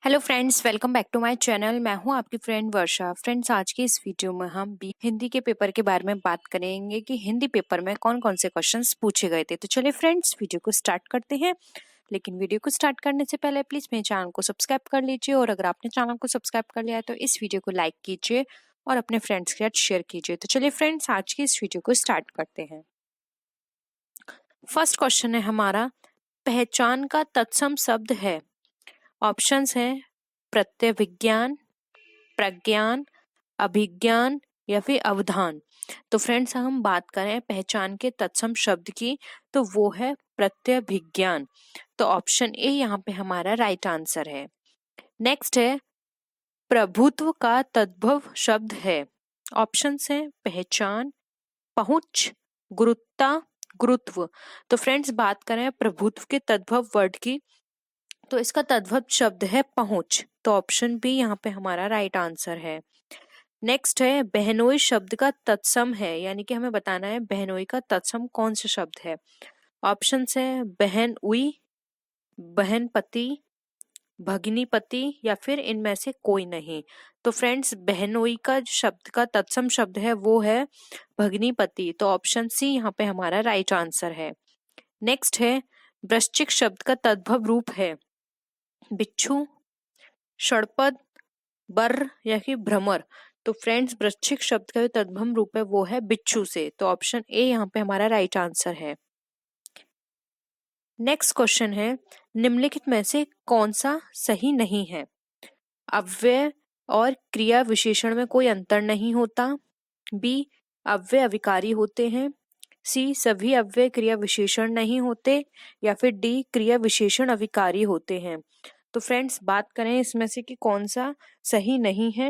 Hello friends, welcome back to my channel. मैं हूं आपकी फ्रेंड वर्षा। फ्रेंड्स, आज की इस वीडियो में हम भी हिंदी के पेपर के बारे में बात करेंगे कि हिंदी पेपर में कौन कौन से क्वेश्चंस पूछे गए थे। तो चलिए फ्रेंड्स, वीडियो को स्टार्ट करते हैं। लेकिन वीडियो को स्टार्ट करने से पहले प्लीज मेरे चैनल को सब्सक्राइब कर लीजिए, और अगर आपने चैनल को सब्सक्राइब कर लिया है तो इस वीडियो को लाइक कीजिए और अपने फ्रेंड्स के साथ शेयर कीजिए। तो चलिए फ्रेंड्स, आज की इस वीडियो को स्टार्ट करते हैं। फर्स्ट क्वेश्चन है हमारा, पहचान का तत्सम शब्द है। ऑप्शंस है प्रत्यय विज्ञान, प्रज्ञान, अभिज्ञान या फिर अवधान। तो फ्रेंड्स, हम बात करें पहचान के तत्सम शब्द की तो वो है प्रत्यय विज्ञान। तो ऑप्शन ए यहाँ पे हमारा राइट आंसर है। नेक्स्ट है प्रभुत्व का तद्भव शब्द है। ऑप्शंस है पहचान, पहुंच, गुरुत्ता, गुरुत्व। तो फ्रेंड्स, बात करें प्रभुत्व के तद्भव वर्ड की तो इसका तद्भव शब्द है पहुंच। तो ऑप्शन बी यहाँ पे हमारा राइट आंसर है। नेक्स्ट है बहनोई शब्द का तत्सम है, यानी कि हमें बताना है बहनोई का तत्सम कौन सा शब्द है। ऑप्शंस है बहन उई, बहनपति, भगिनीपति या फिर इनमें से कोई नहीं। तो फ्रेंड्स, बहनोई का शब्द का तत्सम शब्द है वो है भगिनीपति। तो ऑप्शन सी यहाँ पे हमारा राइट आंसर है। नेक्स्ट है वृश्चिक शब्द का तद्भव रूप है बिच्छू, षड़पद, बर या फिर भ्रमर। तो फ्रेंड्स, वृश्चिक शब्द का जो तद्भव रूप है वो है बिच्छू से। तो ऑप्शन ए यहाँ पे हमारा राइट आंसर है। नेक्स्ट क्वेश्चन है, निम्नलिखित में से कौन सा सही नहीं है। अव्यय और क्रिया विशेषण में कोई अंतर नहीं होता। बी, अव्यय अविकारी होते हैं। सी, सभी अव्यय क्रिया विशेषण नहीं होते। या फिर डी, क्रिया विशेषण अविकारी होते हैं। तो फ्रेंड्स, बात करें इसमें से कि कौन सा सही नहीं है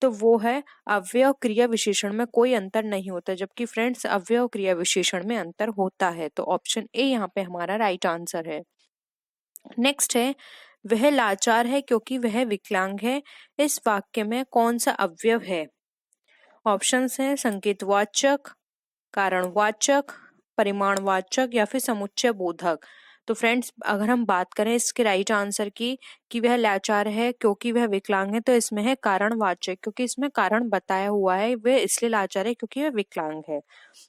तो वो है अव्यय और क्रिया विशेषण में कोई अंतर नहीं होता, जबकि फ्रेंड्स अव्यय और क्रिया विशेषण में अंतर होता है। तो ऑप्शन ए यहाँ पे हमारा राइट आंसर है। नेक्स्ट है वह लाचार है क्योंकि वह विकलांग है। इस वाक्य में कौन सा अवयव है। ऑप्शंस हैं संकेतवाचक, कारणवाचक, परिमाणवाचक या फिर समुच्चय बोधक। तो फ्रेंड्स, अगर हम बात करें इसके राइट आंसर की कि वह लाचार है क्योंकि वह विकलांग है, तो इसमें है कारणवाचक, क्योंकि इसमें कारण बताया हुआ है वह इसलिए लाचार है क्योंकि वह विकलांग है।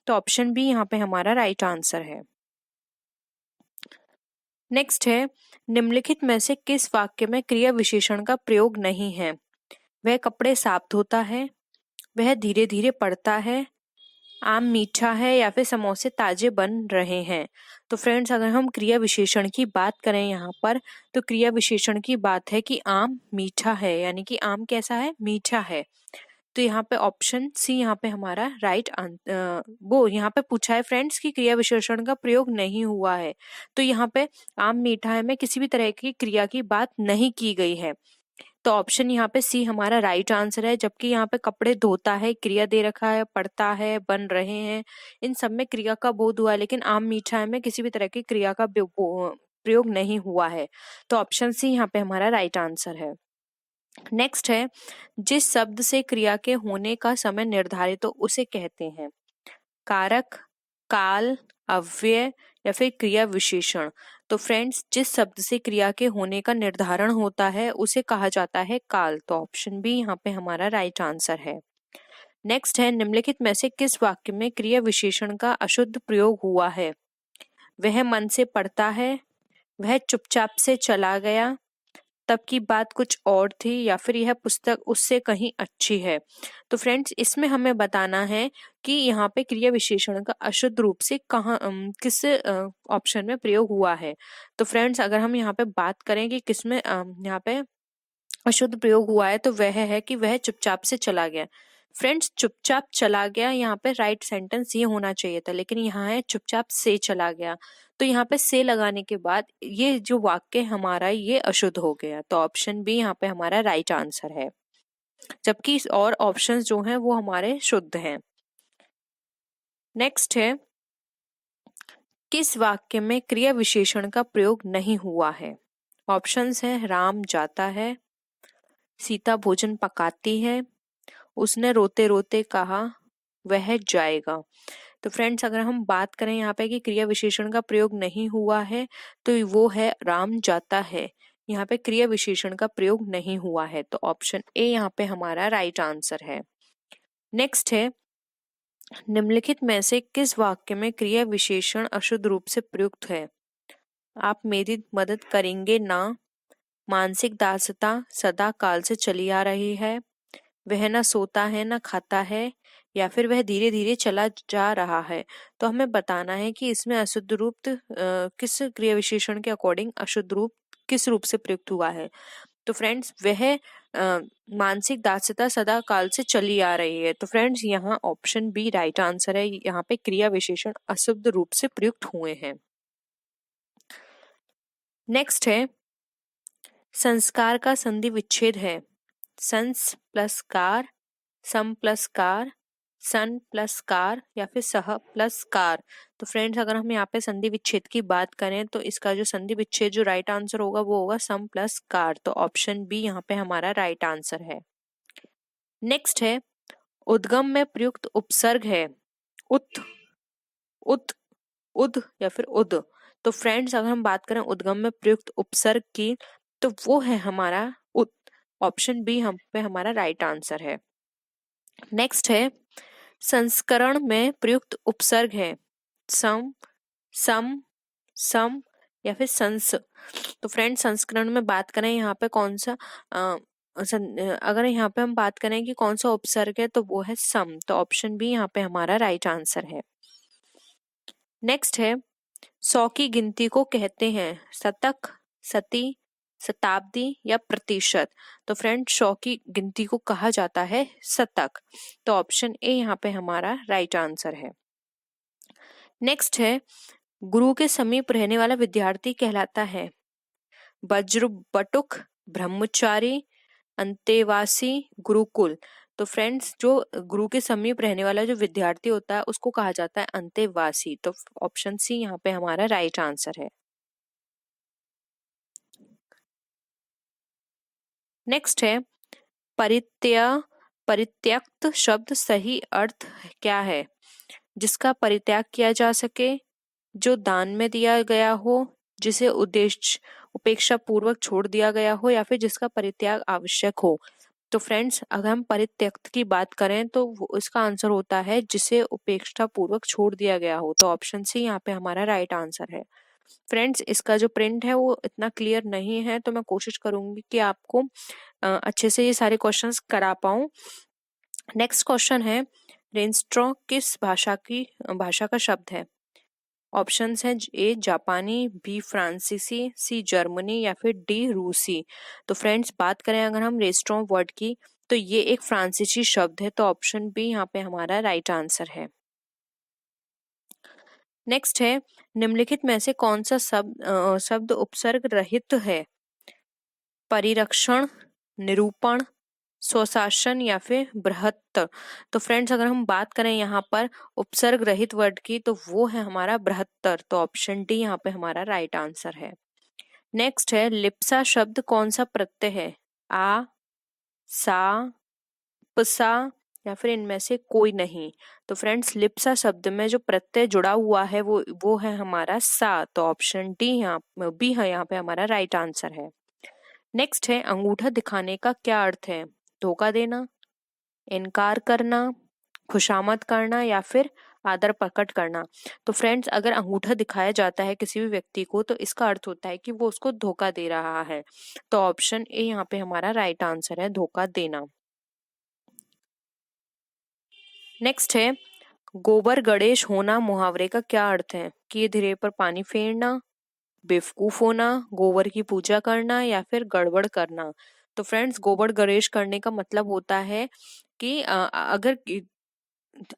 तो ऑप्शन बी यहाँ पे हमारा राइट आंसर है। नेक्स्ट है निम्नलिखित में से किस वाक्य में क्रिया विशेषण का प्रयोग नहीं है। वह कपड़े साफ धोता है, वह धीरे धीरे पढ़ता है, आम मीठा है या फिर समोसे ताजे बन रहे हैं। तो फ्रेंड्स, अगर हम क्रिया विशेषण की बात करें यहाँ पर तो क्रिया विशेषण की बात है कि आम मीठा है, यानी कि आम कैसा है, मीठा है। तो यहाँ पे ऑप्शन सी यहाँ पे हमारा राइट वो यहाँ पे पूछा है फ्रेंड्स कि क्रिया विशेषण का प्रयोग नहीं हुआ है। तो यहाँ पे आम मीठा है में किसी भी तरह की क्रिया की बात नहीं की गई है। तो ऑप्शन यहाँ पे सी हमारा राइट आंसर है। जबकि यहाँ पे कपड़े धोता है क्रिया दे रखा है, पढ़ता है, बन रहे हैं, इन सब में क्रिया का बोध हुआ है, लेकिन आम मीठा है में किसी भी तरह की क्रिया का प्रयोग नहीं हुआ है। तो ऑप्शन सी यहाँ पे हमारा राइट आंसर है। नेक्स्ट है जिस शब्द से क्रिया के होने का समय निर्धारित हो उसे कहते हैं कारक, काल, अव्यय या फिर क्रिया विशेषण। तो फ्रेंड्स, जिस शब्द से क्रिया के होने का निर्धारण होता है उसे कहा जाता है काल। तो ऑप्शन बी यहाँ पे हमारा राइट आंसर है। नेक्स्ट है निम्नलिखित में से किस वाक्य में क्रिया विशेषण का अशुद्ध प्रयोग हुआ है। वह मन से पढ़ता है, वह चुपचाप से चला गया, तब की बात कुछ और थी, या फिर यह पुस्तक उससे कहीं अच्छी है। तो फ्रेंड्स, इसमें हमें बताना है कि यहाँ पे क्रिया विशेषण का अशुद्ध रूप से कहाँ किस ऑप्शन में प्रयोग हुआ है। तो फ्रेंड्स, अगर हम यहाँ पे बात करें कि किसमें यहाँ पे अशुद्ध प्रयोग हुआ है तो वह है कि वह चुपचाप से चला गया। फ्रेंड्स, चुपचाप चला गया यहाँ पे राइट सेंटेंस ये होना चाहिए था, लेकिन यहाँ है चुपचाप से चला गया। तो यहाँ पे से लगाने के बाद ये जो वाक्य हमारा ये अशुद्ध हो गया। तो ऑप्शन बी यहाँ पे हमारा राइट आंसर है, जबकि और ऑप्शंस जो हैं वो हमारे शुद्ध हैं। नेक्स्ट है किस वाक्य में क्रिया विशेषण का प्रयोग नहीं हुआ है। ऑप्शंस है राम जाता है, सीता भोजन पकाती है, उसने रोते रोते कहा, वह जाएगा। तो फ्रेंड्स, अगर हम बात करें यहाँ पे कि क्रिया विशेषण का प्रयोग नहीं हुआ है तो वो है राम जाता है। यहाँ पे क्रिया विशेषण का प्रयोग नहीं हुआ है, तो ऑप्शन ए यहाँ पे हमारा राइट आंसर है। नेक्स्ट है, निम्नलिखित में से किस वाक्य में क्रिया विशेषण अशुद्ध रूप से प्रयुक्त है? आप मेरी मदद करेंगे ना, मानसिक दासता सदा काल से चली आ रही है, वह न सोता है न खाता है, या फिर वह धीरे धीरे चला जा रहा है। तो हमें बताना है कि इसमें अशुद्ध रूप किस क्रिया विशेषण के अकॉर्डिंग अशुद्ध रूप किस रूप से प्रयुक्त हुआ है। तो फ्रेंड्स वह मानसिक दासता सदा काल से चली आ रही है। तो फ्रेंड्स यहाँ ऑप्शन बी राइट आंसर है, यहाँ पे क्रिया विशेषण अशुद्ध रूप से प्रयुक्त हुए हैं। नेक्स्ट है, संस्कार का संधि विच्छेद है संस प्लस कार, सम प्लस कार, सन प्लस कार, या फिर सह प्लस कार। तो फ्रेंड्स अगर हम यहाँ पे संधि विच्छेद की बात करें तो इसका जो संधि विच्छेद जो राइट आंसर होगा वो होगा सम प्लस कार। तो ऑप्शन बी यहाँ पे हमारा राइट आंसर है। नेक्स्ट है, उद्गम में प्रयुक्त उपसर्ग है उत, उत, उद या फिर उद। तो फ्रेंड्स अगर हम बात करें उद्गम में प्रयुक्त उपसर्ग की तो वो है हमारा उत। ऑप्शन बी हम पे हमारा राइट आंसर है। नेक्स्ट है, संस्करण में प्रयुक्त उपसर्ग है सम, सम, सम, या फिर संस। तो फ्रेंड्स संस्करण में बात करें यहाँ पे कौन सा अगर यहाँ पे हम बात करें कि कौन सा उपसर्ग है तो वो है सम। तो ऑप्शन बी यहाँ पे हमारा राइट आंसर है। नेक्स्ट है, 100 की गिनती को कहते हैं शतक, सती, शताब्दी या प्रतिशत। तो फ्रेंड 100 की गिनती को कहा जाता है शतक। तो ऑप्शन ए यहाँ पे हमारा राइट आंसर है। नेक्स्ट है, गुरु के समीप रहने वाला विद्यार्थी कहलाता है वज्र बटुक, ब्रह्मचारी, अंतेवासी, गुरुकुल। तो फ्रेंड्स जो गुरु के समीप रहने वाला जो विद्यार्थी होता है उसको कहा जाता है अंतेवासी। तो ऑप्शन सी यहाँ पे हमारा राइट आंसर है। नेक्स्ट है, परित्यक्त शब्द सही अर्थ क्या है? जिसका परित्याग किया जा सके, जो दान में दिया गया हो, जिसे उद्देश्य उपेक्षा पूर्वक छोड़ दिया गया हो, या फिर जिसका परित्याग आवश्यक हो। तो फ्रेंड्स अगर हम परित्यक्त की बात करें तो इसका आंसर होता है जिसे उपेक्षा पूर्वक छोड़ दिया गया हो। तो ऑप्शन सी यहाँ पे हमारा राइट आंसर है। फ्रेंड्स इसका जो प्रिंट है वो इतना क्लियर नहीं है तो मैं कोशिश करूंगी कि आपको अच्छे से ये सारे क्वेश्चंस करा पाऊं। नेक्स्ट क्वेश्चन है, रेनस्ट्रॉ किस भाषा का शब्द है? ऑप्शंस हैं ए जापानी, बी फ्रांसीसी, सी जर्मनी, या फिर डी रूसी। तो फ्रेंड्स बात करें अगर हम रेस्टोरेंट वर्ड की तो ये एक फ्रांसीसी शब्द है। तो ऑप्शन बी यहाँ पे हमारा राइट आंसर है। नेक्स्ट है, निम्नलिखित में से कौन सा शब्द उपसर्ग रहित है? परिरक्षण, निरूपण, स्वशासन, या फिर बृहत्तर। तो फ्रेंड्स अगर हम बात करें यहाँ पर उपसर्ग रहित वर्ड की तो वो है हमारा बृहत्तर। तो ऑप्शन डी यहाँ पे हमारा राइट आंसर है। नेक्स्ट है, लिप्सा शब्द कौन सा प्रत्यय है? आ, सा, पसा, या फिर इनमें से कोई नहीं। तो फ्रेंड्स लिप्सा शब्द में जो प्रत्यय जुड़ा हुआ है वो है हमारा सा। तो ऑप्शन डी यहाँ बी है यहाँ पे हमारा राइट आंसर है। नेक्स्ट है, अंगूठा दिखाने का क्या अर्थ है? धोखा देना, इनकार करना, खुशामद करना, या फिर आदर प्रकट करना। तो फ्रेंड्स अगर अंगूठा दिखाया जाता है किसी भी व्यक्ति को तो इसका अर्थ होता है कि वो उसको धोखा दे रहा है। तो ऑप्शन ए यहाँ पे हमारा राइट आंसर है, धोखा देना। नेक्स्ट है, गोबर गणेश होना मुहावरे का क्या अर्थ है? कि धीरे पर पानी फेरना, बेवकूफ होना, गोबर की पूजा करना, या फिर गड़बड़ करना। तो फ्रेंड्स गोबर गणेश करने का मतलब होता है कि अगर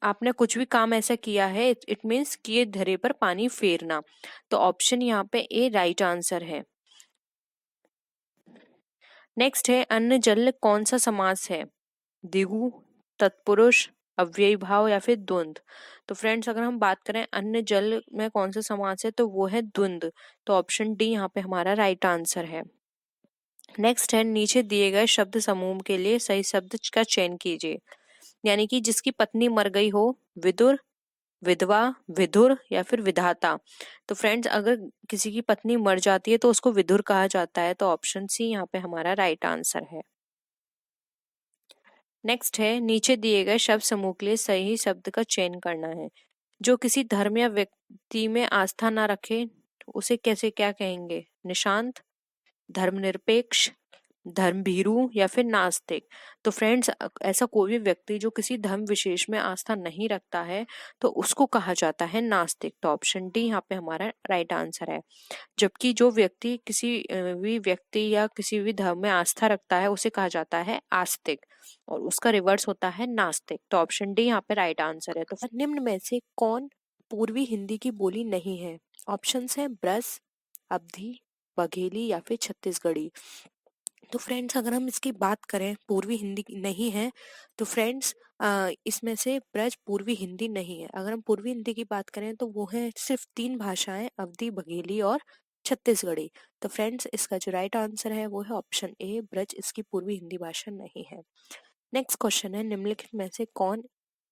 आपने कुछ भी काम ऐसा किया है इट मीन्स कि ये धरे पर पानी फेरना। तो ऑप्शन यहाँ पे ए राइट आंसर है। नेक्स्ट है, अन्न जल कौन सा समास है? द्विगु, तत्पुरुष, अव्ययी भाव, या फिर द्वंद्व। तो फ्रेंड्स अगर हम बात करें अन्न जल में कौन सा समास है तो वो है द्वंद्व। तो ऑप्शन डी यहाँ पे हमारा राइट आंसर है। नेक्स्ट है, नीचे दिए गए शब्द समूह के लिए सही शब्द का चयन कीजिए। यानी कि जिसकी पत्नी मर गई हो, विदुर, विधवा, विधुर या फिर विधाता। तो फ्रेंड्स अगर किसी की पत्नी मर जाती है तो उसको विधुर कहा जाता है, तो ऑप्शन सी यहाँ पे हमारा राइट आंसर है। नेक्स्ट है, नीचे दिए गए शब्द समूह के लिए सही शब्द का चयन करना है। जो किसी धर्म या व्यक्ति में आस्था ना रखे उसे कैसे क्या कहेंगे? निशांत, धर्मनिरपेक्ष, धर्मभीरू या फिर नास्तिक। तो फ्रेंड्स ऐसा कोई भी व्यक्ति जो किसी धर्म विशेष में आस्था नहीं रखता है तो उसको कहा जाता है नास्तिक। तो ऑप्शन डी यहाँ पे हमारा राइट आंसर है। जबकि जो व्यक्ति किसी भी व्यक्ति या किसी भी धर्म में आस्था रखता है उसे कहा जाता है आस्तिक, और उसका रिवर्स होता है नास्तिक। तो ऑप्शन डी यहाँ पे राइट आंसर है। तो निम्न में से कौन पूर्वी हिंदी की बोली नहीं है? ऑप्शंस है ब्रज, अवधी, बघेली या फिर छत्तीसगढ़ी। तो फ्रेंड्स अगर हम इसकी बात करें पूर्वी हिंदी की नहीं है, तो फ्रेंड्स इसमें से ब्रज पूर्वी हिंदी नहीं है। अगर हम पूर्वी हिंदी की बात करें तो वो है सिर्फ 3 भाषाएं, अवधी, बघेली और छत्तीसगढ़ी। तो फ्रेंड्स इसका जो राइट आंसर है वो है ऑप्शन ए, ब्रज इसकी पूर्वी हिंदी भाषा नहीं है। नेक्स्ट क्वेश्चन है, निम्नलिखित में से कौन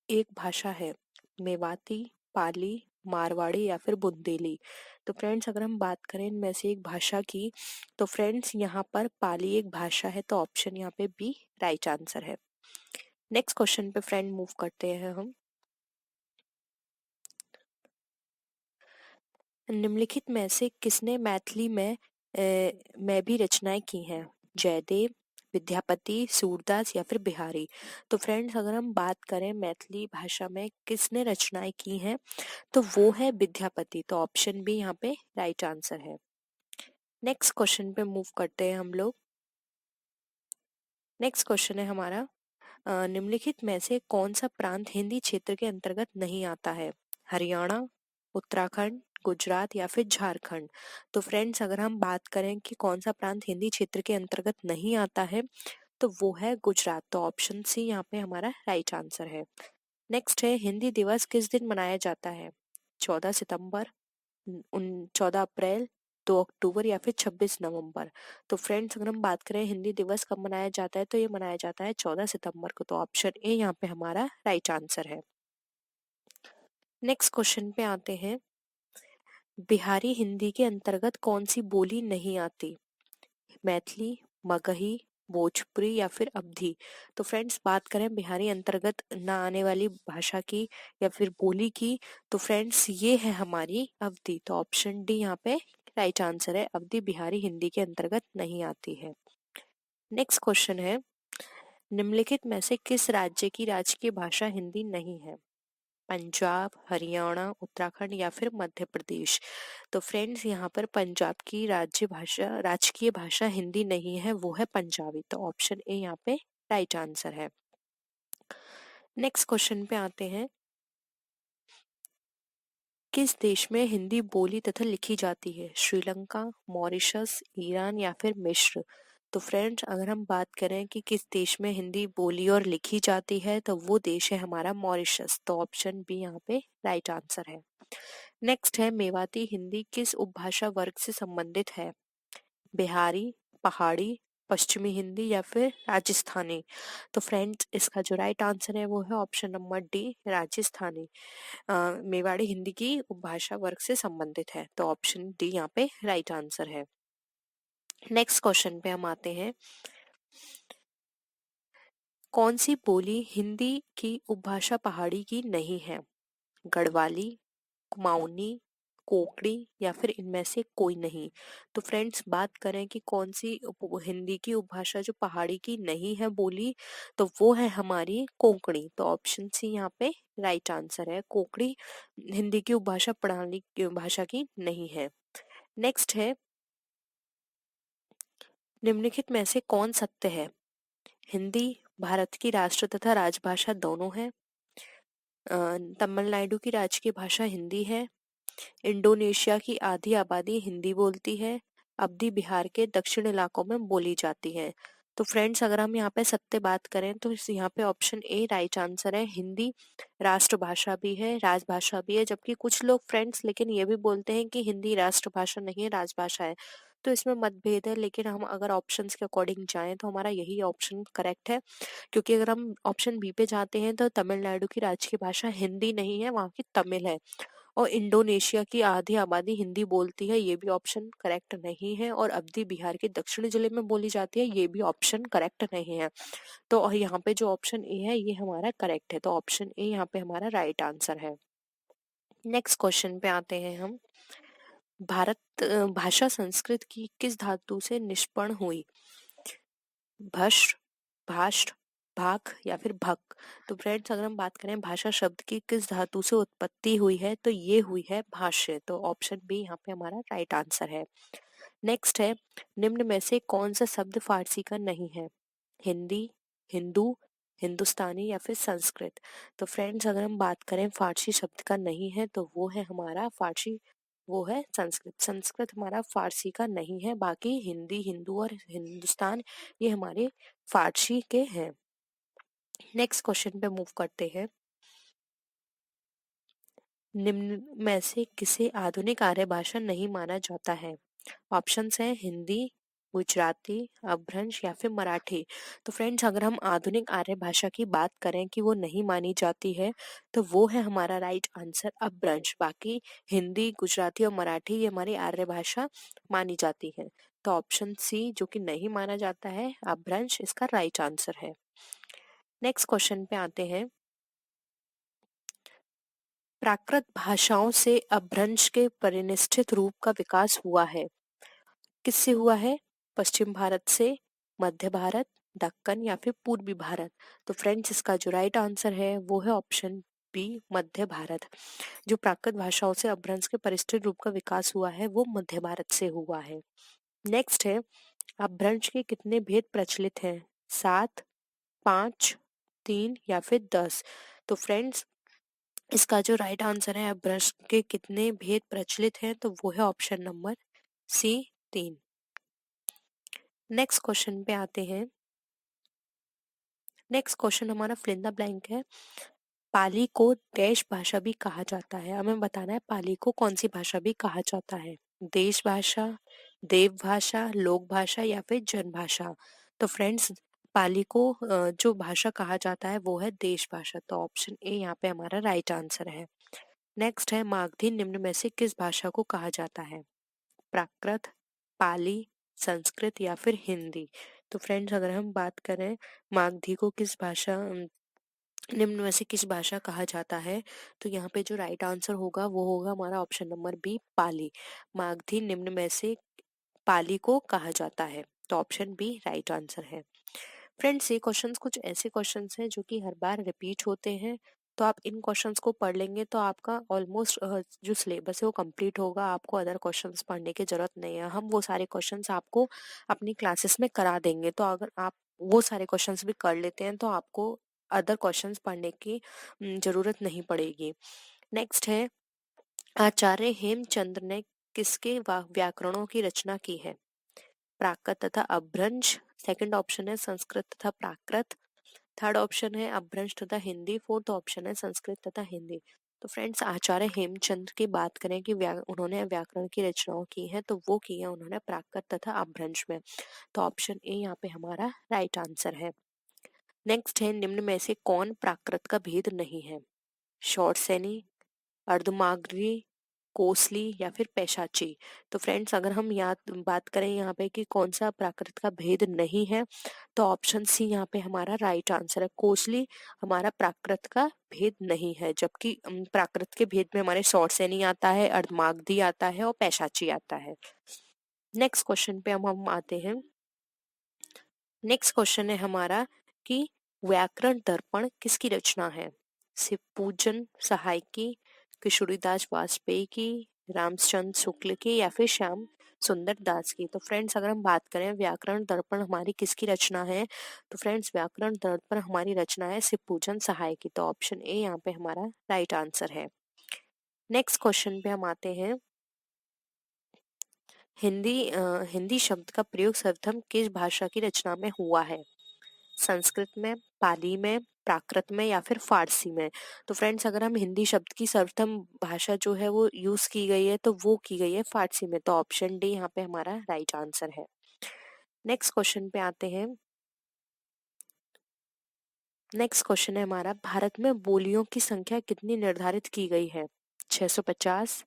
एक भाषा है? मेवाती, पाली, मारवाड़ी या फिर बुंदेली। तो फ्रेंड्स अगर हम बात करें इनमें से एक भाषा की, तो फ्रेंड्स यहाँ पर पाली एक भाषा है, तो ऑप्शन यहाँ पे बी राइट आंसर है। नेक्स्ट क्वेश्चन पे फ्रेंड मूव करते हैं हम। निम्नलिखित में से किसने मैथिली में भी रचनाएं की हैं? जयदेव, विद्यापति, सूरदास या फिर बिहारी। तो फ्रेंड्स अगर हम बात करें मैथिली भाषा में किसने रचनाएं की हैं, तो वो है विद्यापति। तो ऑप्शन बी यहाँ पे राइट आंसर है। नेक्स्ट क्वेश्चन पे मूव करते हैं हम लोग। नेक्स्ट क्वेश्चन है हमारा, निम्नलिखित में से कौन सा प्रांत हिंदी क्षेत्र के अंतर्गत नहीं आता है? हरियाणा, उत्तराखंड, गुजरात या फिर झारखंड। तो फ्रेंड्स अगर हम बात करें कि कौन सा प्रांत हिंदी क्षेत्र के अंतर्गत नहीं आता है, तो वो है गुजरात। तो ऑप्शन सी यहाँ पे हमारा राइट आंसर है। नेक्स्ट है, हिंदी दिवस किस दिन मनाया जाता है? 14 सितंबर, 14 अप्रैल, 2 अक्टूबर या फिर 26 नवंबर। तो फ्रेंड्स अगर हम बात करें हिंदी दिवस कब मनाया जाता है, तो ये मनाया जाता है 14 सितंबर को। तो ऑप्शन ए यहाँ पे हमारा राइट आंसर है। नेक्स्ट क्वेश्चन पे आते हैं, बिहारी हिंदी के अंतर्गत कौन सी बोली नहीं आती? मैथिली, मगही, भोजपुरी या फिर अवधी। तो फ्रेंड्स बात करें बिहारी अंतर्गत ना आने वाली भाषा की या फिर बोली की, तो फ्रेंड्स ये है हमारी अवधी। तो ऑप्शन डी यहाँ पे राइट आंसर है, अवधी बिहारी हिंदी के अंतर्गत नहीं आती है। नेक्स्ट क्वेश्चन है, निम्नलिखित में से किस राज्य की राजकीय भाषा हिंदी नहीं है? पंजाब, हरियाणा, उत्तराखंड या फिर मध्य प्रदेश। तो फ्रेंड्स यहाँ पर पंजाब की राजकीय भाषा हिंदी नहीं है, वो है पंजाबी। तो ऑप्शन ए यहाँ पे राइट आंसर है। नेक्स्ट क्वेश्चन पे आते हैं, किस देश में हिंदी बोली तथा लिखी जाती है? श्रीलंका, मॉरिशस, ईरान या फिर मिस्र। तो फ्रेंड्स अगर हम बात करें कि किस देश में हिंदी बोली और लिखी जाती है, तो वो देश है हमारा मॉरिशस। तो ऑप्शन बी यहाँ पे राइट आंसर है। नेक्स्ट है, मेवाती हिंदी किस उपभाषा वर्ग से संबंधित है? बिहारी, पहाड़ी, पश्चिमी हिंदी या फिर राजस्थानी। तो फ्रेंड्स इसका जो राइट आंसर है वो है option number D Rajasthani. Mewari Hindi की उपभाषा वर्ग से संबंधित है। तो ऑप्शन डी यहाँ पे राइट आंसर है। नेक्स्ट क्वेश्चन पे हम आते हैं, कौन सी बोली हिंदी की उपभाषा पहाड़ी की नहीं है? गढ़वाली, कुमाऊनी, कोंकणी या फिर इनमें से कोई नहीं। तो फ्रेंड्स बात करें कि कौन सी हिंदी की उपभाषा जो पहाड़ी की नहीं है बोली, तो वो है हमारी कोंकणी। तो ऑप्शन सी यहाँ पे राइट आंसर है, कोंकणी हिंदी की उपभाषा प्रणाली भाषा की नहीं है। नेक्स्ट है, निम्नलिखित में से कौन सत्य है? हिंदी भारत की राष्ट्र तथा राजभाषा दोनों है। तमिलनाडु की राजकीय भाषा हिंदी है। इंडोनेशिया की आधी आबादी हिंदी बोलती है। अवधी बिहार के दक्षिण इलाकों में बोली जाती है। तो फ्रेंड्स अगर हम यहाँ पे सत्य बात करें तो यहाँ पे ऑप्शन ए राइट आंसर है, हिंदी राष्ट्रभाषा भी है, राजभाषा भी है। जबकि कुछ लोग फ्रेंड्स लेकिन ये भी बोलते हैं कि हिंदी राष्ट्रभाषा नहीं है, राजभाषा है। तो इसमें मतभेद है, लेकिन हम अगर ऑप्शंस के अकॉर्डिंग जाएं तो हमारा यही ऑप्शन करेक्ट है, क्योंकि अगर हम ऑप्शन बी पे जाते हैं तो तमिलनाडु की राजकीय भाषा हिंदी नहीं है, वहाँ की तमिल है। और इंडोनेशिया की आधी आबादी हिंदी बोलती है, ये भी ऑप्शन करेक्ट नहीं है। और अवधी बिहार के दक्षिणी जिले में बोली जाती है, ये भी ऑप्शन करेक्ट नहीं है। तो यहाँ पे जो ऑप्शन ए है ये हमारा करेक्ट है, तो ऑप्शन ए यहाँ पे हमारा राइट आंसर है। नेक्स्ट क्वेश्चन पे आते हैं हम। भाषा संस्कृत की किस धातु से निष्पन्न हुई? भस्र, भाष्र, भाग या फिर भक। तो फ्रेंड्स अगर हम बात करें भाषा शब्द की किस धातु से उत्पत्ति हुई है, तो ये हुई है भाष्य, तो ऑप्शन बी यहाँ पे हमारा राइट आंसर है। नेक्स्ट है, निम्न में से कौन सा शब्द फारसी का नहीं है? हिंदी, हिंदू, हिंदुस्तानी या फिर संस्कृत। तो फ्रेंड्स अगर हम बात करें फारसी शब्द का नहीं है, तो वो है हमारा फारसी, वो है संस्कृत। संस्कृत हमारा फारसी का नहीं है, बाकी हिंदी, हिंदू और हिंदुस्तान ये हमारे फारसी के हैं। नेक्स्ट क्वेश्चन पे मूव करते हैं। निम्न में से किसे आधुनिक आर्य भाषा नहीं माना जाता है? ऑप्शंस हैं हिंदी, गुजराती, अपभ्रंश या फिर मराठी। तो फ्रेंड्स अगर हम आधुनिक आर्य भाषा की बात करें कि वो नहीं मानी जाती है, तो वो है हमारा राइट आंसर अपभ्रंश। बाकी हिंदी, गुजराती और मराठी ये हमारी आर्य भाषा मानी जाती है। तो ऑप्शन सी जो कि नहीं माना जाता है अपभ्रंश, इसका राइट आंसर है। नेक्स्ट क्वेश्चन पे आते हैं। प्राकृत भाषाओं से अपभ्रंश के परिनिष्ठित रूप का विकास हुआ है। किससे हुआ है? पश्चिम भारत से, मध्य भारत, दक्कन या फिर पूर्वी भारत। तो फ्रेंड्स इसका जो राइट आंसर है वो है ऑप्शन बी, मध्य भारत। जो प्राकृत भाषाओं से अपभ्रंश के परिष्ठित रूप का विकास हुआ है वो मध्य भारत से हुआ है। नेक्स्ट है, अपभ्रंश के कितने भेद प्रचलित हैं? 7, 5, 3 या फिर 10। तो फ्रेंड्स इसका जो राइट आंसर है अपभ्रंश के कितने भेद प्रचलित हैं, तो वो है option number C, 3। Next question पे आते हैं। नेक्स्ट क्वेश्चन हमारा फिल इन द ब्लैंक है। पाली को देश भाषा भी कहा जाता है। हमें बताना है पाली को कौन सी भाषा भी कहा जाता है? देश भाषा, देव भाषा, लोक भाषा या फिर जन भाषा। तो फ्रेंड्स पाली को जो भाषा कहा जाता है वो है देश भाषा, तो ऑप्शन ए यहाँ पे हमारा राइट आंसर है। नेक्स्ट है, मागधी निम्न में से किस भाषा को कहा जाता है? प्राकृत, पाली, संस्कृत या फिर हिंदी। तो फ्रेंड्स अगर हम बात करें मागधी को किस भाषा निम्न में से किस भाषा कहा जाता है, तो यहाँ पे जो राइट आंसर होगा वो होगा हमारा ऑप्शन नंबर बी, पाली। मागधी निम्न में से पाली को कहा जाता है, तो ऑप्शन बी राइट आंसर है। फ्रेंड्स ये क्वेश्चंस कुछ ऐसे क्वेश्चंस हैं जो कि हर बार रिपीट होते हैं, तो आप इन क्वेश्चंस को पढ़ लेंगे तो आपका ऑलमोस्ट जो सिलेबस है वो कंप्लीट होगा। आपको अदर क्वेश्चंस पढ़ने की जरूरत नहीं है, हम वो सारे क्वेश्चंस आपको अपनी क्लासेस में करा देंगे। तो अगर आप वो सारे क्वेश्चंस भी कर लेते हैं तो आपको अदर क्वेश्चंस पढ़ने की जरूरत नहीं पड़ेगी। नेक्स्ट है, आचार्य हेमचंद्र ने किसके व्याकरणों की रचना की है? प्राकृत तथा अपभ्रंश। सेकंड ऑप्शन है संस्कृत तथा प्राकृत। थर्ड ऑप्शन है अपभ्रंश तथा हिंदी। फोर्थ ऑप्शन है संस्कृत तथा हिंदी। तो फ्रेंड्स आचार्य हेमचंद्र की बात करें कि उन्होंने व्याकरण की रचनाओं की है, तो वो की है उन्होंने प्राकृत तथा अपभ्रंश में, तो ऑप्शन ए यहाँ पे हमारा राइट आंसर है। नेक्स्ट है, निम्न में से कौन प्राकृत का भेद नहीं है? शॉर्ट सैनी, अर्धमागधी, कोसली या फिर पैशाची। तो फ्रेंड्स अगर हम याद बात करें यहाँ पे कि कौन सा प्राकृत का भेद नहीं है, तो ऑप्शन सी यहाँ पे हमारा राइट आंसर है। कोसली हमारा प्राकृत का भेद नहीं है, जबकि प्राकृत के भेद में हमारे शॉर्ट सैनी आता है, अर्धमागधी आता है और पैशाची आता है। नेक्स्ट क्वेश्चन पे हम आते हैं। नेक्स्ट क्वेश्चन है हमारा कि व्याकरण दर्पण किसकी रचना है? शिवपूजन सहाय की, किशोरीदास वाजपेयी की, रामचंद्र शुक्ल की या फिर श्याम सुंदर दास की। तो फ्रेंड्स अगर हम बात करें व्याकरण दर्पण हमारी किसकी रचना है, तो फ्रेंड्स व्याकरण दर्पण हमारी रचना है शिवपूजन सहाय की, तो ऑप्शन ए यहाँ पे हमारा राइट आंसर है। नेक्स्ट क्वेश्चन पे हम आते हैं। हिंदी शब्द का प्रयोग सर्वप्रथम किस भाषा की रचना में हुआ है? संस्कृत में, पाली में, प्राकृत में या फिर फारसी में। तो फ्रेंड्स अगर हम हिंदी शब्द की सर्वप्रथम भाषा जो है वो यूज की गई है तो वो की गई है फारसी में। तो ऑप्शन डी यहाँ पे हमारा राइट आंसर है। नेक्स्ट क्वेश्चन पे आते हैं। नेक्स्ट क्वेश्चन है हमारा, भारत में बोलियों की संख्या कितनी निर्धारित की गई है? 650,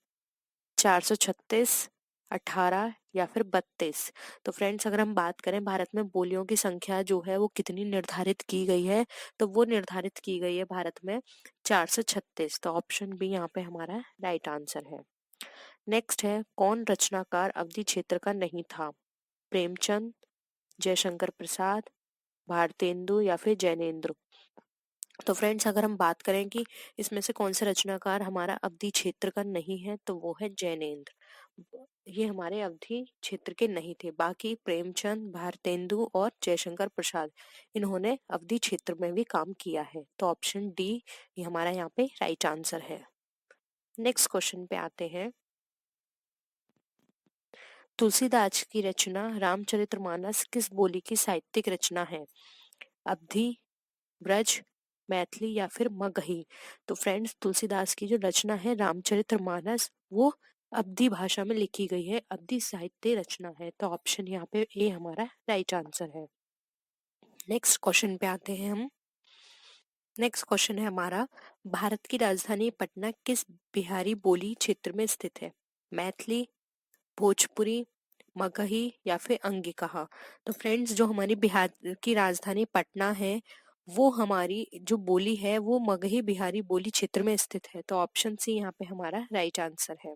436, 18 या फिर 32। तो फ्रेंड्स अगर हम बात करें भारत में बोलियों की संख्या जो है वो कितनी निर्धारित की गई है, तो वो निर्धारित की गई है भारत में 436। तो ऑप्शन बी यहाँ पे हमारा राइट आंसर है। नेक्स्ट है, कौन रचनाकार अवधि क्षेत्र का नहीं था? प्रेमचंद, जयशंकर प्रसाद, भारतेंदु या फिर जैनेन्द्र। तो फ्रेंड्स अगर हम बात करें कि इसमें से कौन सा रचनाकार हमारा अवधि क्षेत्र का नहीं है, तो वो है जैनेन्द्र। ये हमारे अवधि क्षेत्र के नहीं थे। बाकी प्रेमचंद, भारतेंदु और जयशंकर प्रसाद, इन्होंने अवधि क्षेत्र में भी काम किया है। तो ऑप्शन डी ये हमारा यहाँ पे राइट आंसर है। नेक्स्ट क्वेश्चन पे आते हैं। तुलसीदास की रचना रामचरितमानस किस बोली की साहित्यिक रचना है? अवधी, ब्रज, मैथिली या फिर मगही। तो फ्रेंड्स तुलसीदास की जो रचना है रामचरितमानस, वो अवधी भाषा में लिखी गई है, अवधी साहित्य रचना है। तो ऑप्शन यहाँ पे ए हमारा राइट आंसर है। नेक्स्ट क्वेश्चन पे आते हैं हम। नेक्स्ट क्वेश्चन है हमारा, भारत की राजधानी पटना किस बिहारी बोली क्षेत्र में स्थित है? मैथिली, भोजपुरी, मगही या फिर अंगिकहा। तो फ्रेंड्स जो हमारी बिहार की राजधानी पटना है, वो हमारी जो बोली है वो मगही बिहारी बोली क्षेत्र में स्थित है। तो ऑप्शन सी यहाँ पे हमारा राइट आंसर है।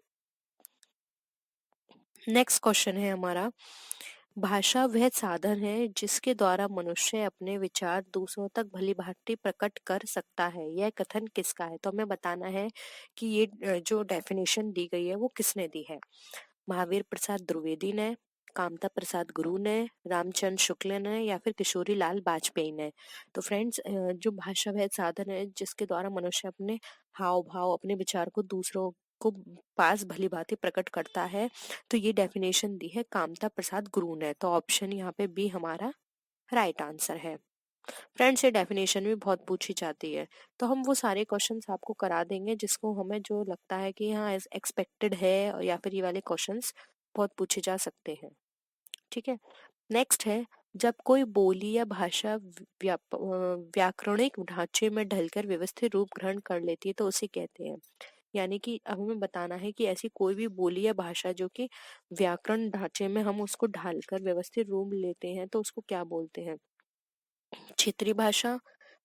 नेक्स्ट क्वेश्चन है हमारा, भाषा वह साधन है जिसके द्वारा मनुष्य अपने विचार दूसरों तक भली भांति प्रकट कर सकता है, यह कथन किसका है? तो हमें बताना है कि ये जो डेफिनेशन दी गई है वो किसने दी है। महावीर प्रसाद द्विवेदी ने, कामता प्रसाद गुरु ने, रामचंद्र शुक्ल ने या फिर किशोरी लाल वाजपेयी ने। तो फ्रेंड्स जो भाषा वह साधन है जिसके द्वारा मनुष्य अपने हाव भाव, अपने विचार को दूसरों को पास भली भांति प्रकट करता है, तो ये डेफिनेशन दी है कामता प्रसाद गुरु ने। तो ऑप्शन यहाँ पे बी हमारा राइट आंसर है। फ्रेंड्स ये डेफिनेशन भी बहुत पूछी जाती है, तो हम वो सारे क्वेश्चंस आपको करा देंगे जिसको हमें जो लगता है कि हाँ एक्सपेक्टेड है, या फिर ये वाले क्वेश्चंस बहुत पूछे जा सकते हैं। ठीक है। नेक्स्ट है, जब कोई बोली या भाषा व्याकरणिक ढांचे में ढलकर व्यवस्थित रूप ग्रहण कर लेती है तो उसे कहते हैं। यानी कि अब हमें बताना है कि ऐसी कोई भी बोली या भाषा जो कि व्याकरण ढांचे में हम उसको ढालकर व्यवस्थित रूप लेते हैं तो उसको क्या बोलते हैं? क्षेत्रीय भाषा,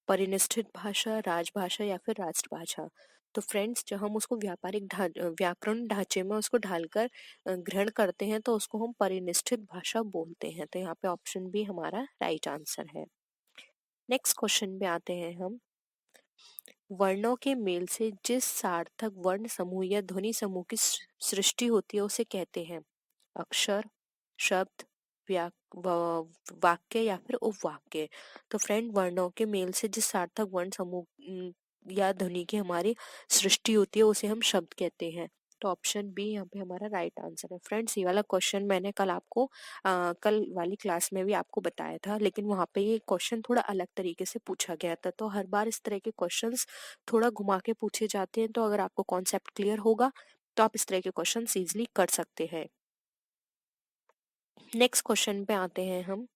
परिनिष्ठित भाषा, राजभाषा या फिर राष्ट्रभाषा। तो फ्रेंड्स जब हम उसको व्याकरण ढांचे में उसको ढालकर ग्रहण करते हैं तो उसको हम परिनिष्ठित भाषा बोलते हैं। तो यहाँ पे ऑप्शन बी हमारा राइट आंसर है। नेक्स्ट क्वेश्चन पे आते हैं हम। वर्णों के मेल से जिस सार्थक वर्ण समूह या ध्वनि समूह की सृष्टि होती है उसे कहते हैं अक्षर, शब्द, वाक्य या फिर उपवाक्य। तो फ्रेंड वर्णों के मेल से जिस सार्थक वर्ण समूह या ध्वनि की हमारी सृष्टि होती है उसे हम शब्द कहते हैं। तो ऑप्शन बी यहाँ पे हमारा राइट आंसर है। फ्रेंड्स ये वाला क्वेश्चन मैंने कल आपको कल वाली क्लास में भी आपको बताया था, लेकिन वहाँ पे ये क्वेश्चन थोड़ा अलग तरीके से पूछा गया था। तो हर बार इस तरह के क्वेश्चंस थोड़ा घुमा के पूछे जाते हैं, तो अगर आपको कॉन्सेप्ट क्लियर होगा तो आप इस तरह के क्वेश्चन इजीली कर सकते हैं। नेक्स्ट क्वेश्चन पे आते हैं हम।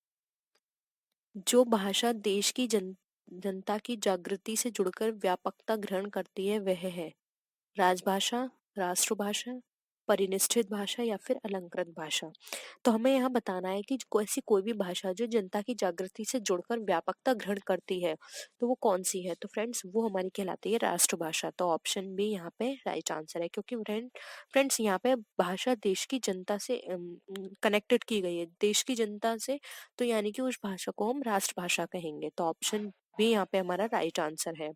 जो भाषा देश की जनता की जागृति से जुड़कर व्यापकता ग्रहण करती है वह है राजभाषा, राष्ट्रभाषा, परिनिष्ठित भाषा या फिर अलंकृत भाषा। तो हमें यहाँ बताना है कि ऐसी कोई भी भाषा जो जनता की जागृति से जुड़कर व्यापकता ग्रहण करती है तो वो कौन सी है? तो फ्रेंड्स वो हमारी कहलाती है राष्ट्रभाषा। तो ऑप्शन बी यहाँ पे राइट आंसर है, क्योंकि फ्रेंड्स यहाँ पे भाषा देश की जनता से कनेक्टेड की गई है, देश की जनता से, तो यानी कि उस भाषा को हम राष्ट्रभाषा कहेंगे। तो ऑप्शन बी यहाँ पे हमारा राइट आंसर है।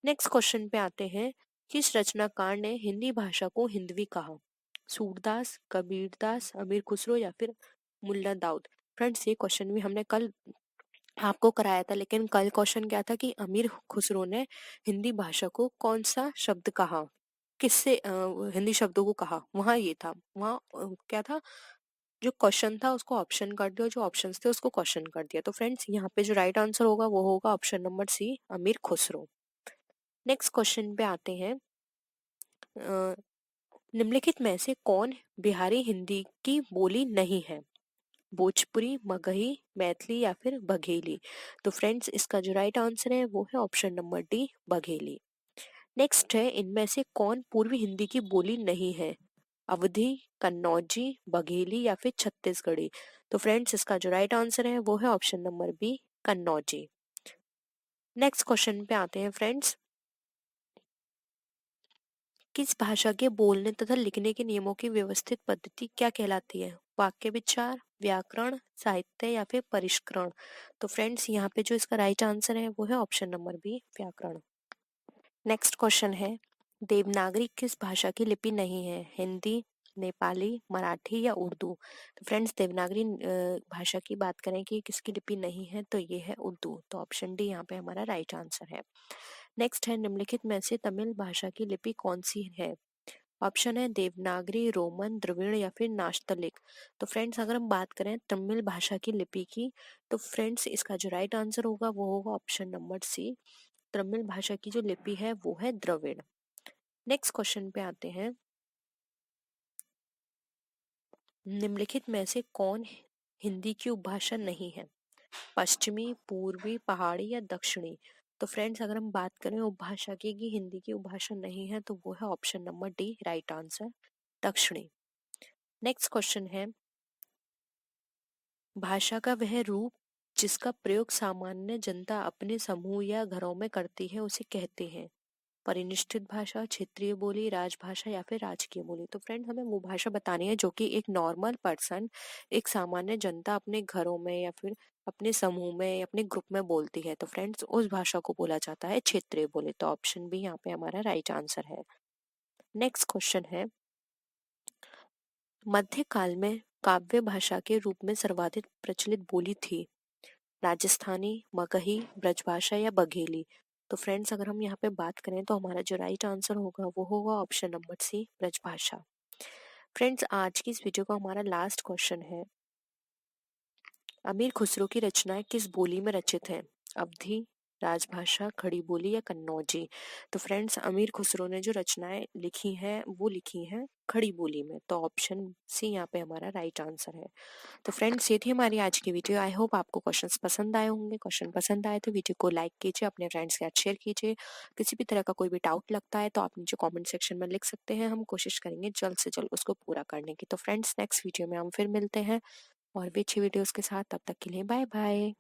नेक्स्ट क्वेश्चन पे आते हैं। किस रचनाकार ने हिंदी भाषा को हिंदवी कहा? सूरदास, कबीरदास, अमीर खुसरो या फिर मुल्ला दाऊद। फ्रेंड्स ये क्वेश्चन भी हमने कल आपको कराया था, लेकिन कल क्वेश्चन क्या था कि अमीर खुसरो ने हिंदी भाषा को कौन सा शब्द कहा, किससे हिंदी शब्दों को कहा, वहां ये था, वहां क्या था, जो क्वेश्चन था उसको ऑप्शन कर दिया, जो ऑप्शंस थे उसको क्वेश्चन कर दिया। तो फ्रेंड्स यहाँ पे जो राइट आंसर होगा वो होगा ऑप्शन नंबर सी, अमीर खुसरो। नेक्स्ट क्वेश्चन पे आते हैं। अ, निम्नलिखित में से कौन बिहारी हिंदी की बोली नहीं है? भोजपुरी, मगही, मैथिली या फिर बघेली? तो फ्रेंड्स इसका जो राइट आंसर है वो है option number D, Bagheli. Next है, इनमें से कौन पूर्वी हिंदी की बोली नहीं है? अवधी, कन्नौजी, बघेली या फिर छत्तीसगढ़ी? तो फ्रेंड्स इसका जो राइट आंसर है वो है option number B, Kannauji. Next question पे आते हैं फ्रेंड्स। किस भाषा के बोलने तथा लिखने के नियमों की व्यवस्थित पद्धति क्या कहलाती है? वाक्य विचार, व्याकरण, साहित्य या फिर परिष्करण? तो फ्रेंड्स यहाँ पे जो इसका राइट आंसर है वो है ऑप्शन नंबर बी, व्याकरण। नेक्स्ट क्वेश्चन है, देवनागरी किस भाषा की लिपि नहीं है? हिंदी, नेपाली, मराठी या उर्दू? तो फ्रेंड्स देवनागरी भाषा की बात करें कि किसकी लिपि नहीं है तो ये है उर्दू। तो ऑप्शन डी यहाँ पे हमारा राइट आंसर है। नेक्स्ट है, निम्नलिखित में से तमिल भाषा की लिपि कौन सी है? ऑप्शन है देवनागरी, रोमन, द्रविड़ या फिर नाश्तलिक। तो फ्रेंड्स अगर हम बात करें तमिल भाषा की लिपि की, तो फ्रेंड्स इसका जो राइट आंसर होगा वो होगा ऑप्शन नंबर सी, तमिल भाषा की जो लिपि है वो है द्रविड़। नेक्स्ट क्वेश्चन पे आते हैं। निम्नलिखित में से कौन हिंदी की उपभाषा नहीं है? पश्चिमी, पूर्वी, पहाड़ी या दक्षिणी? तो फ्रेंड्स अगर हम बात करें उपभाषा की कि हिंदी की उपभाषा नहीं है तो वो है option number D, right answer, दक्षिणी। नेक्स्ट क्वेश्चन है, भाषा का वह रूप जिसका प्रयोग सामान्य जनता अपने समूह या घरों में करती है उसे कहते हैं? परिनिष्ठित भाषा, क्षेत्रीय बोली, राजभाषा या फिर राजकीय बोली? तो फ्रेंड हमें वो भाषा बतानी है जो कि एक नॉर्मल पर्सन, एक सामान्य जनता अपने घरों में या फिर अपने समूह में या अपने ग्रुप में बोलती है। तो फ्रेंड्स उस भाषा को बोला जाता है क्षेत्रीय बोली। तो ऑप्शन बी यहाँ पे हमारा राइट आंसर है। नेक्स्ट क्वेश्चन है, मध्यकाल में काव्य भाषा के रूप में सर्वाधिक प्रचलित बोली थी? राजस्थानी, मगही, ब्रजभाषा या बघेली? तो फ्रेंड्स अगर हम यहाँ पे बात करें तो हमारा जो राइट आंसर होगा वो होगा option number C, Brajbhasha. Friends आज की इस वीडियो का हमारा लास्ट क्वेश्चन है, अमीर खुसरो की रचनाएं किस बोली में रचित हैं? अवधी, राजभाषा, खड़ी बोली या कन्नौजी? तो फ्रेंड्स अमीर खुसरो ने जो रचनाएं लिखी हैं वो लिखी हैं खड़ी बोली में। तो ऑप्शन सी यहाँ पे हमारा राइट आंसर है। तो फ्रेंड्स ये थी हमारी आज की वीडियो। आई होप आपको क्वेश्चंस पसंद आए होंगे। क्वेश्चन पसंद आए तो वीडियो को लाइक कीजिए, अपने फ्रेंड्स के साथ शेयर कीजिए। किसी भी तरह का कोई भी डाउट लगता है तो आप नीचे कमेंट सेक्शन में लिख सकते हैं, हम कोशिश करेंगे जल्द से जल्द उसको पूरा करने की। तो फ्रेंड्स नेक्स्ट वीडियो में हम फिर मिलते हैं और भी अच्छी वीडियोस के साथ। तब तक के लिए बाय बाय।